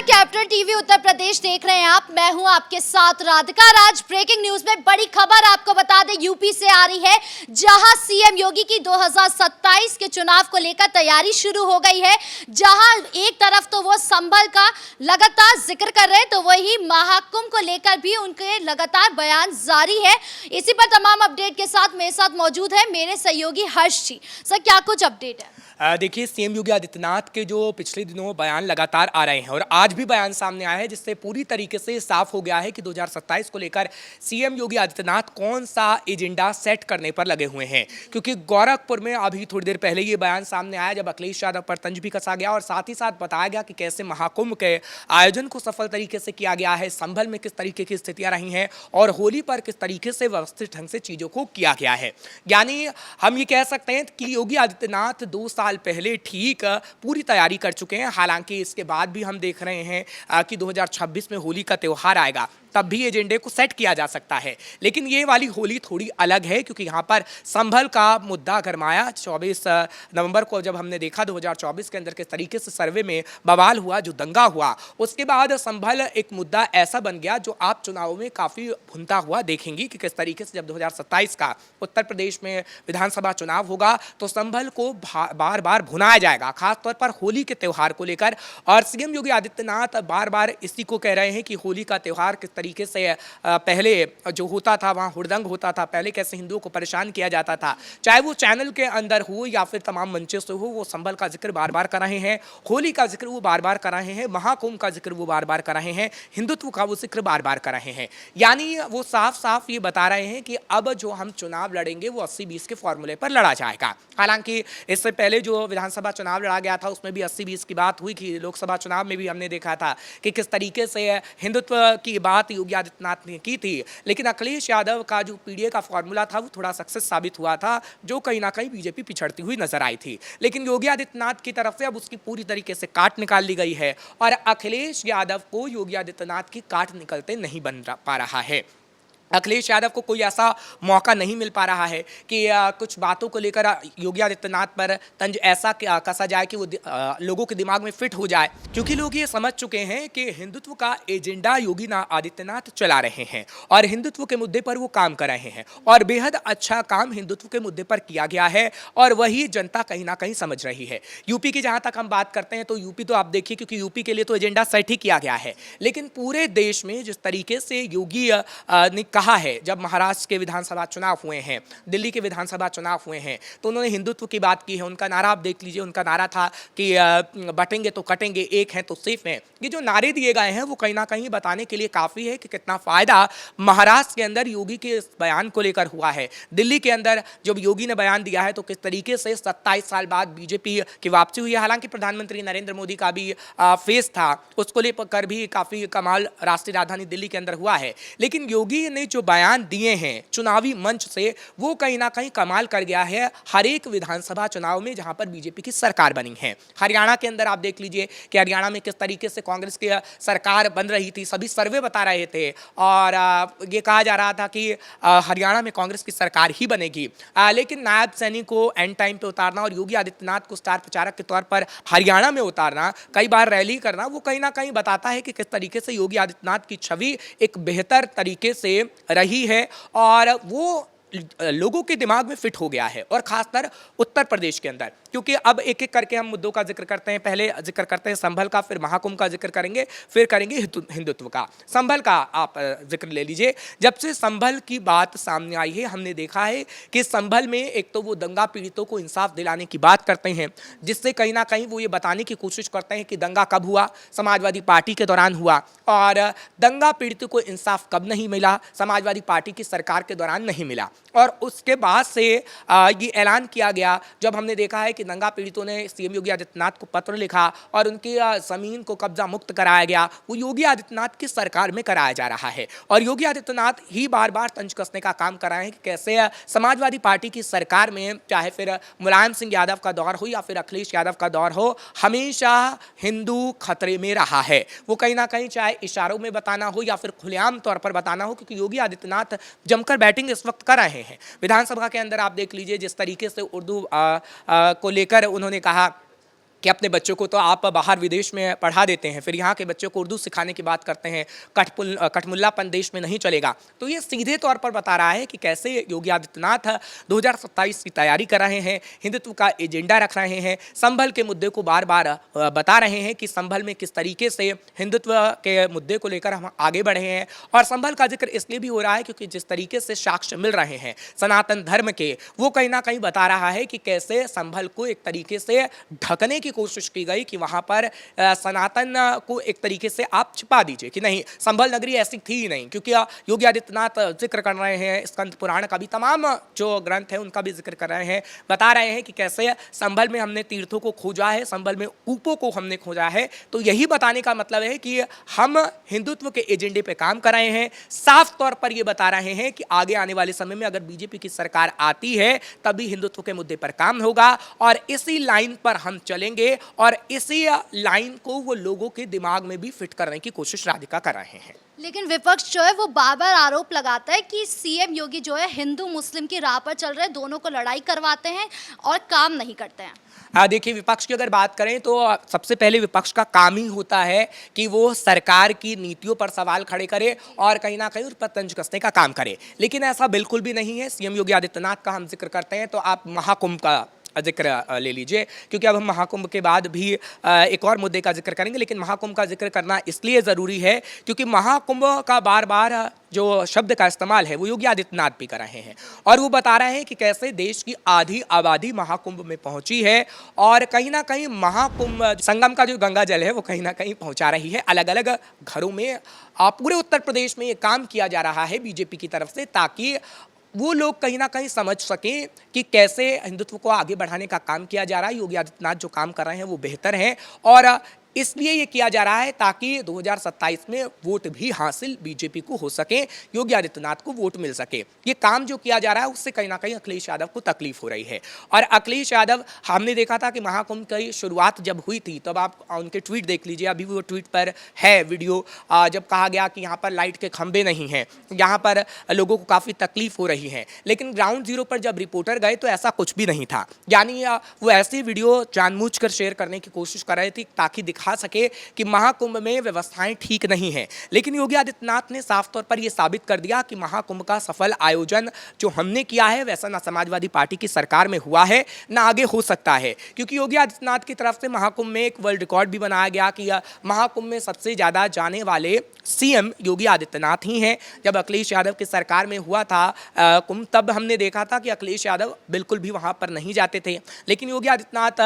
Capital TV Uttar Pradesh देख रहे हैं आप। मैं हूं आपके साथ राधिका राज। ब्रेकिंग न्यूज में बड़ी खबर आपको बता दें, यूपी से आ रही है, जहां सीएम योगी की 2027 के चुनाव को लेकर तैयारी शुरू हो गई है। जहां एक तरफ तो वो संभल का लगातार जिक्र कर रहे हैं, तो वही महाकुंभ को लेकर भी उनके लगातार बयान जारी है। इसी पर तमाम अपडेट के साथ मेरे साथ मौजूद है मेरे सहयोगी हर्ष जी। सर, क्या कुछ अपडेट है? देखिए, सीएम योगी आदित्यनाथ के जो पिछले दिनों बयान लगातार आ रहे हैं और आज भी बयान सामने आया है, जिससे पूरी तरीके से साफ हो गया है कि 2027 को लेकर सीएम योगी आदित्यनाथ कौन सा एजेंडा सेट करने पर लगे हुए हैं। क्योंकि गोरखपुर में अभी थोड़ी देर पहले ये बयान सामने आया, जब अखिलेश यादव पर तंज भी कसा गया और साथ ही साथ बताया गया कि कैसे महाकुंभ के आयोजन को सफल तरीके से किया गया है, संभल में किस तरीके की स्थितियां रही हैं और होली पर किस तरीके से व्यवस्थित ढंग से चीजों को किया गया है। यानी हम ये कह सकते हैं कि योगी आदित्यनाथ 2 साल पहले ठीक पूरी तैयारी कर चुके हैं। हालांकि इसके बाद भी हम देख रहे हैं कि 2026 में होली का त्यौहार आएगा, तब भी एजेंडे को सेट किया जा सकता है। लेकिन ये वाली होली थोड़ी अलग है, क्योंकि यहाँ पर संभल का मुद्दा गरमाया। 24 नवंबर को जब हमने देखा 2024 के अंदर किस तरीके से सर्वे में बवाल हुआ, जो दंगा हुआ, उसके बाद संभल एक मुद्दा ऐसा बन गया जो आप चुनावों में काफ़ी भुनता हुआ देखेंगी कि किस तरीके से जब 2027 का उत्तर प्रदेश में विधानसभा चुनाव होगा तो संभल को बार बार भुनाया जाएगा, खासतौर पर होली के त्यौहार को लेकर। और सीएम योगी आदित्यनाथ बार बार इसी को कह रहे हैं कि होली का त्यौहार किस तरीके से पहले जो होता था वहाँ हुड़दंग होता था, पहले कैसे हिंदुओं को परेशान किया जाता था, चाहे वो चैनल के अंदर हो या फिर तमाम मंचों से हो, वो संभल का जिक्र बार बार कर रहे हैं, होली का जिक्र वो बार बार कर रहे हैं, महाकुंभ का जिक्र वो बार बार कर रहे हैं, हिंदुत्व का वो जिक्र बार बार कर रहे हैं। यानी वो साफ साफ ये बता रहे हैं कि अब जो हम चुनाव लड़ेंगे वो 80-20 के फॉर्मूले पर लड़ा जाएगा। हालांकि इससे पहले जो विधानसभा चुनाव लड़ा गया था उसमें भी 80-20 की बात हुई थी। लोकसभा चुनाव में भी हमने देखा था कि किस तरीके से हिंदुत्व की बात योगी आदित्यनाथ ने की थी। लेकिन अखिलेश यादव का जो पीडीए का फॉर्मूला था वो थोड़ा सक्सेस साबित हुआ था, जो कहीं ना कहीं बीजेपी पिछड़ती हुई नजर आई थी। लेकिन योगी आदित्यनाथ की तरफ से अब उसकी पूरी तरीके से काट निकाल ली गई है और अखिलेश यादव को योगी आदित्यनाथ की काट निकलते नहीं बन पा रहा है। अखिलेश यादव को कोई ऐसा मौका नहीं मिल पा रहा है कि कुछ बातों को लेकर योगी आदित्यनाथ पर तंज ऐसा कसा जाए कि वो लोगों के दिमाग में फिट हो जाए, क्योंकि लोग ये समझ चुके हैं कि हिंदुत्व का एजेंडा योगी आदित्यनाथ चला रहे हैं और हिंदुत्व के मुद्दे पर वो काम कर रहे हैं और बेहद अच्छा काम हिंदुत्व के मुद्दे पर किया गया है और वही जनता कहीं ना कहीं समझ रही है। यूपी की जहाँ तक हम बात करते हैं तो यूपी तो आप देखिए, क्योंकि यूपी के लिए तो एजेंडा सेट ही किया गया है। लेकिन पूरे देश में जिस तरीके से योगी ने कहा है, जब महाराष्ट्र के विधानसभा चुनाव हुए हैं, दिल्ली के विधानसभा चुनाव हुए हैं, तो उन्होंने हिंदुत्व की बात की है। उनका नारा आप देख लीजिए, उनका नारा था कि बटेंगे तो कटेंगे, एक है तो सेफ है। ये जो नारे दिए गए हैं वो कहीं ना कहीं बताने के लिए काफ़ी है कि कितना फायदा महाराष्ट्र के अंदर योगी के इस बयान को लेकर हुआ है। दिल्ली के अंदर जब योगी ने बयान दिया है तो किस तरीके से 27 साल बाद बीजेपी की वापसी हुई है। हालांकि प्रधानमंत्री नरेंद्र मोदी का भी फेस था, उसको लेकर भी काफ़ी कमाल राष्ट्रीय राजधानी दिल्ली के अंदर हुआ है। लेकिन योगी ने जो बयान दिए हैं चुनावी मंच से, वो कहीं ना कहीं कमाल कर गया है हर एक विधानसभा चुनाव में जहां पर बीजेपी की सरकार बनी है। हरियाणा के अंदर आप देख लीजिए कि हरियाणा में किस तरीके से कांग्रेस की सरकार बन रही थी, सभी सर्वे बता रहे थे और ये कहा जा रहा था कि हरियाणा में कांग्रेस की सरकार ही बनेगी। लेकिन नायब सैनी को एंड टाइम पे उतारना और योगी आदित्यनाथ को स्टार प्रचारक के तौर पर हरियाणा में उतारना, कई बार रैली करना, वो कहीं ना कहीं बताता है कि किस तरीके से योगी आदित्यनाथ की छवि एक बेहतर तरीके से रही है और वो लोगों के दिमाग में फिट हो गया है, और खासकर उत्तर प्रदेश के अंदर। क्योंकि अब एक एक करके हम मुद्दों का जिक्र करते हैं। पहले जिक्र करते हैं संभल का, फिर महाकुंभ का जिक्र करेंगे, फिर करेंगे हिंदुत्व का। संभल का आप जिक्र ले लीजिए। जब से संभल की बात सामने आई है, हमने देखा है कि संभल में एक तो वो दंगा पीड़ितों को इंसाफ दिलाने की बात करते हैं, जिससे कहीं ना कहीं वो ये बताने की कोशिश करते हैं कि दंगा कब हुआ, समाजवादी पार्टी के दौरान हुआ, और दंगा पीड़ितों को इंसाफ कब नहीं मिला, समाजवादी पार्टी की सरकार के दौरान नहीं मिला। और उसके बाद से ये ऐलान किया गया, जब हमने देखा है कि दंगा पीड़ितों ने सीएम योगी आदित्यनाथ को पत्र लिखा और उनकी जमीन को कब्जा मुक्त कराया गया, वो योगी आदित्यनाथ की सरकार में कराया जा रहा है। और योगी आदित्यनाथ ही बार बार तंज कसने का काम कर रहे हैं कि कैसे समाजवादी पार्टी की सरकार में, चाहे फिर मुलायम सिंह यादव का दौर हो या फिर अखिलेश यादव का दौर हो, हमेशा हिंदू खतरे में रहा है। वो कहीं ना कहीं चाहे इशारों में बताना हो या फिर खुलेआम तौर पर बताना हो, क्योंकि योगी आदित्यनाथ जमकर बैटिंग इस वक्त कर रहे हैं। विधानसभा के अंदर आप देख लीजिए जिस तरीके से उर्दू को लेकर उन्होंने कहा कि अपने बच्चों को तो आप बाहर विदेश में पढ़ा देते हैं, फिर यहाँ के बच्चों को उर्दू सिखाने की बात करते हैं, कठमुल्लापन देश में नहीं चलेगा। तो ये सीधे तौर पर बता रहा है कि कैसे योगी आदित्यनाथ 2027 की तैयारी कर रहे हैं, हिंदुत्व का एजेंडा रख रहे हैं, संभल के मुद्दे को बार बार बता रहे हैं कि संभल में किस तरीके से हिंदुत्व के मुद्दे को लेकर हम आगे बढ़े हैं। और संभल का जिक्र इसलिए भी हो रहा है क्योंकि जिस तरीके से साक्ष्य मिल रहे हैं सनातन धर्म के, वो कहीं ना कहीं बता रहा है कि कैसे संभल को एक तरीके से ढकने की कोशिश की गई कि वहां पर सनातन को एक तरीके से आप छिपा दीजिए कि नहीं, संभल नगरी ऐसी थी ही नहीं। क्योंकि योगी आदित्यनाथ जिक्र कर रहे हैं, स्कंद पुराण का भी तमाम जो ग्रंथ है उनका भी जिक्र कर रहे हैं, बता रहे हैं कि कैसे संभल में हमने तीर्थों को खोजा है, संभल में ऊपों को हमने खोजा है। तो यही बताने का मतलब है कि हम हिंदुत्व के एजेंडे पे काम कर रहे हैं। साफ तौर पर यह बता रहे हैं कि आगे आने वाले समय में अगर बीजेपी की सरकार आती है तभी हिंदुत्व के मुद्दे पर काम होगा और इसी लाइन पर हम चलेंगे और इसी लाइन को वो लोगों के दिमाग में भी फिट करने की कोशिश राधिका कर रहे हैं। लेकिन विपक्ष जो है वो बार बार आरोप लगाता है कि सीएम योगी जो है हिंदू मुस्लिम की राह पर चल रहे, दोनों को लड़ाई करवाते हैं और काम नहीं करते हैं। देखिए, विपक्ष की अगर बात करें तो सबसे पहले विपक्ष का काम ही होता है कि वो सरकार की नीतियों पर सवाल खड़े करे और कहीं ना कहीं उस पर तंज कसने का काम करे। लेकिन ऐसा बिल्कुल भी नहीं है। सीएम योगी आदित्यनाथ का हम जिक्र करते हैं तो आप महाकुंभ का जिक्र ले लीजिए, क्योंकि अब हम महाकुंभ के बाद भी एक और मुद्दे का जिक्र करेंगे। लेकिन महाकुंभ का जिक्र करना इसलिए ज़रूरी है क्योंकि महाकुंभ का बार बार जो शब्द का इस्तेमाल है वो योगी आदित्यनाथ भी कर रहे हैं और वो बता रहे हैं कि कैसे देश की आधी आबादी महाकुंभ में पहुंची है और कहीं ना कहीं महाकुंभ संगम का जो गंगा जल है वो कहीं ना कहीं पहुंचा रही है अलग अलग घरों में। पूरे उत्तर प्रदेश में ये काम किया जा रहा है बीजेपी की तरफ से, ताकि वो लोग कहीं ना कहीं समझ सकें कि कैसे हिंदुत्व को आगे बढ़ाने का काम किया जा रहा है। योगी आदित्यनाथ जो काम कर रहे हैं वो बेहतर है और इसलिए ये किया जा रहा है ताकि 2027 में वोट भी हासिल बीजेपी को हो सके, योगी आदित्यनाथ को वोट मिल सके। ये काम जो किया जा रहा है उससे कहीं ना कहीं अखिलेश यादव को तकलीफ हो रही है। और अखिलेश यादव, हमने देखा था कि महाकुंभ की शुरुआत जब हुई थी तब आप उनके ट्वीट देख लीजिए, अभी वो ट्वीट पर है वीडियो, जब कहा गया कि यहाँ पर लाइट के खंभे नहीं हैं, यहाँ पर लोगों को काफ़ी तकलीफ हो रही है। लेकिन ग्राउंड जीरो पर जब रिपोर्टर गए तो ऐसा कुछ भी नहीं था। यानी वो ऐसी वीडियो जानबूझकर शेयर करने की कोशिश कर रहे थे ताकि दिखा सके कि महाकुंभ में व्यवस्थाएं ठीक नहीं हैं। लेकिन योगी आदित्यनाथ ने साफ तौर पर यह साबित कर दिया कि महाकुंभ का सफल आयोजन जो हमने किया है वैसा ना समाजवादी पार्टी की सरकार में हुआ है ना आगे हो सकता है। क्योंकि योगी आदित्यनाथ की तरफ से महाकुंभ में एक वर्ल्ड रिकॉर्ड भी बनाया गया कि महाकुंभ में सबसे ज़्यादा जाने वाले सीएम योगी आदित्यनाथ ही हैं। जब अखिलेश यादव की सरकार में हुआ था कुंभ, तब हमने देखा था कि अखिलेश यादव बिल्कुल भी वहाँ पर नहीं जाते थे। लेकिन योगी आदित्यनाथ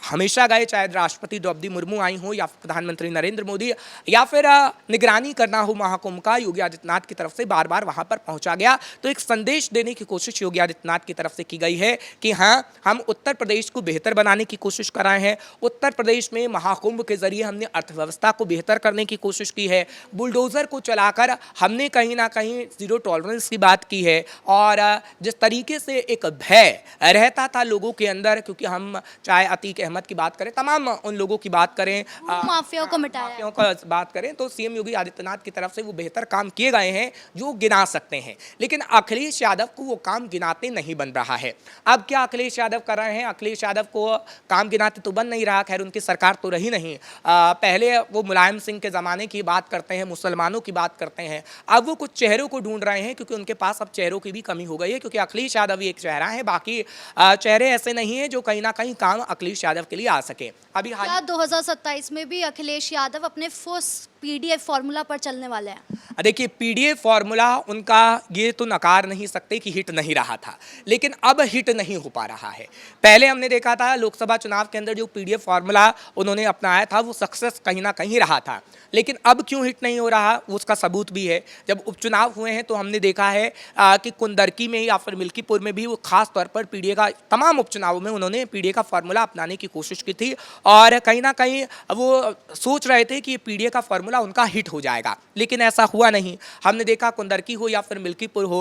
हमेशा गए, चाहे राष्ट्रपति द्रौपदी मुर्मू आई हो या प्रधानमंत्री नरेंद्र मोदी या फिर निगरानी करना हो महाकुंभ का, योगी आदित्यनाथ की तरफ से बार बार वहां पर पहुंचा गया। तो एक संदेश देने की कोशिश योगी आदित्यनाथ की तरफ से की गई है कि हाँ, हम उत्तर प्रदेश को बेहतर बनाने की कोशिश कर रहे हैं। उत्तर प्रदेश में महाकुंभ के जरिए हमने अर्थव्यवस्था को बेहतर करने की कोशिश की है, बुलडोजर को चलाकर हमने कहीं ना कहीं जीरो टॉलरेंस की बात की है। और जिस तरीके से एक भय रहता था लोगों के अंदर, क्योंकि हम चाहे अतीक अहमद की बात करें, तमाम उन लोगों की बात करें, माफियाओं को मिटाया, माफियाओं का बात करें, तो सीएम योगी आदित्यनाथ की तरफ से वो बेहतर काम किए गए हैं जो गिना सकते हैं। लेकिन अखिलेश यादव को वो काम गिनाते नहीं बन रहा है। अब क्या अखिलेश यादव कर रहे हैं? अखिलेश यादव को काम गिनाते तो बन नहीं रहा, खैर उनकी सरकार तो रही नहीं। पहले वो मुलायम सिंह के ज़माने की बात करते हैं, मुसलमानों की बात करते हैं। अब वो कुछ चेहरों को ढूंढ रहे हैं क्योंकि उनके पास अब चेहरों की भी कमी हो गई है, क्योंकि अखिलेश यादव ही एक चेहरा है, बाकी चेहरे ऐसे नहीं हैं जो कहीं ना कहीं काम अखिलेश यादव के लिए आ सके। अभी 2027 में भी अखिलेश यादव अपने फोर्स पीडीएफ फॉर्मूला पर चलने वाले हैं। देखिए, पीडीएफ फॉर्मूला उनका ये तो नकार नहीं सकते कि हिट नहीं रहा था, लेकिन अब हिट नहीं हो पा रहा है। पहले हमने देखा था लोकसभा चुनाव के अंदर जो पीडीएफ फॉर्मूला उन्होंने अपनाया था वो सक्सेस कहीं ना कहीं रहा था। लेकिन अब क्यों हिट नहीं हो रहा उसका सबूत भी है। जब उपचुनाव हुए हैं तो हमने देखा है कि कुंदरकी में या फिर मिल्कीपुर में भी वो खास तौर पर पीडीए का, तमाम उपचुनावों में उन्होंने पीडीए का फॉर्मूला अपनाने की कोशिश की थी और कहीं ना कहीं वो सोच रहे थे कि पीडीए का फॉर्मूला उनका हिट हो जाएगा, लेकिन ऐसा हुआ नहीं। हमने देखा कुंदरकी हो या फिर मिल्कीपुर हो,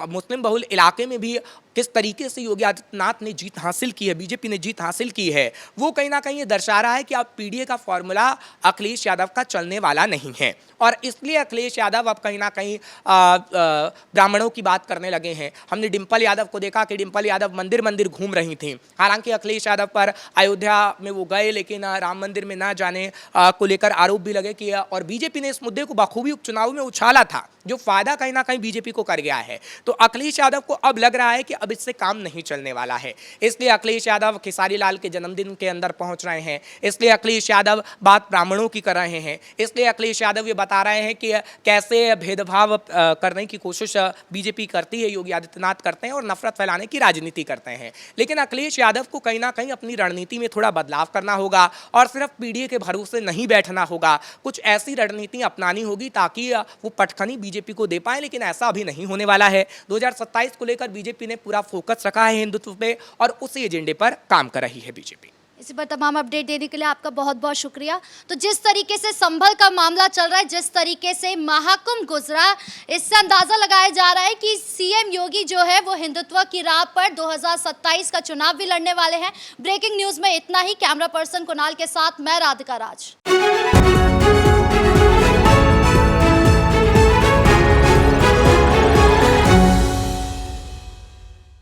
मुस्लिम बहुल इलाके में भी किस तरीके से योगी आदित्यनाथ ने जीत हासिल की है, बीजेपी ने जीत हासिल की है, वो कहीं ना कहीं ये दर्शा रहा है कि अब पीडीए का फॉर्मूला अखिलेश यादव का चलने वाला नहीं है। और इसलिए अखिलेश यादव अब कहीं ना कहीं ब्राह्मणों की बात करने लगे हैं। हमने डिंपल यादव को देखा कि डिंपल यादव मंदिर मंदिर घूम रही थी। हालांकि अखिलेश यादव पर अयोध्या में वो गए, लेकिन राम मंदिर में ना जाने को लेकर आरोप भी लगे कि, और बीजेपी ने इस मुद्दे को बखूबी उपचुनाव में उछाला था, जो फायदा कहीं ना कहीं बीजेपी को कर गया है। तो अखिलेश यादव को अब लग रहा है कि अब इससे काम नहीं चलने वाला है। इसलिए अखिलेश यादव खेसारी लाल के जन्मदिन के अंदर पहुंच रहे हैं। इसलिए अखिलेश यादव बात ब्राह्मणों की कर रहे हैं। इसलिए अखिलेश यादव ये बता रहे हैं कि कैसे भेदभाव करने की कोशिश बीजेपी करती है, योगी आदित्यनाथ करते हैं और नफरत फैलाने की राजनीति करते हैं। लेकिन अखिलेश यादव को कहीं ना कहीं अपनी रणनीति में थोड़ा बदलाव करना होगा और सिर्फ पीडीए के भरोसे नहीं बैठना होगा। कुछ ऐसी रणनीति अपनानी होगी ताकि वो पटखनी बीजेपी को दे पाए, लेकिन ऐसा अभी नहीं होने वाला है। 2027 को लेकर बीजेपी ने पूरा फोकस रखा है हिंदुत्व पे और उसी एजेंडे पर काम कर रही है बीजेपी। इसी पर तमाम अपडेट देने के लिए आपका बहुत बहुत शुक्रिया। तो जिस तरीके से संभल का मामला चल रहा है, जिस तरीके से महाकुंभ गुजरा, इससे अंदाजा लगाया जा रहा है कि सीएम योगी जो है वो हिंदुत्व की राह पर 2027 का चुनाव भी लड़ने वाले हैं। ब्रेकिंग न्यूज में इतना ही। कैमरा पर्सन कुणाल के साथ मैं राधिका राज।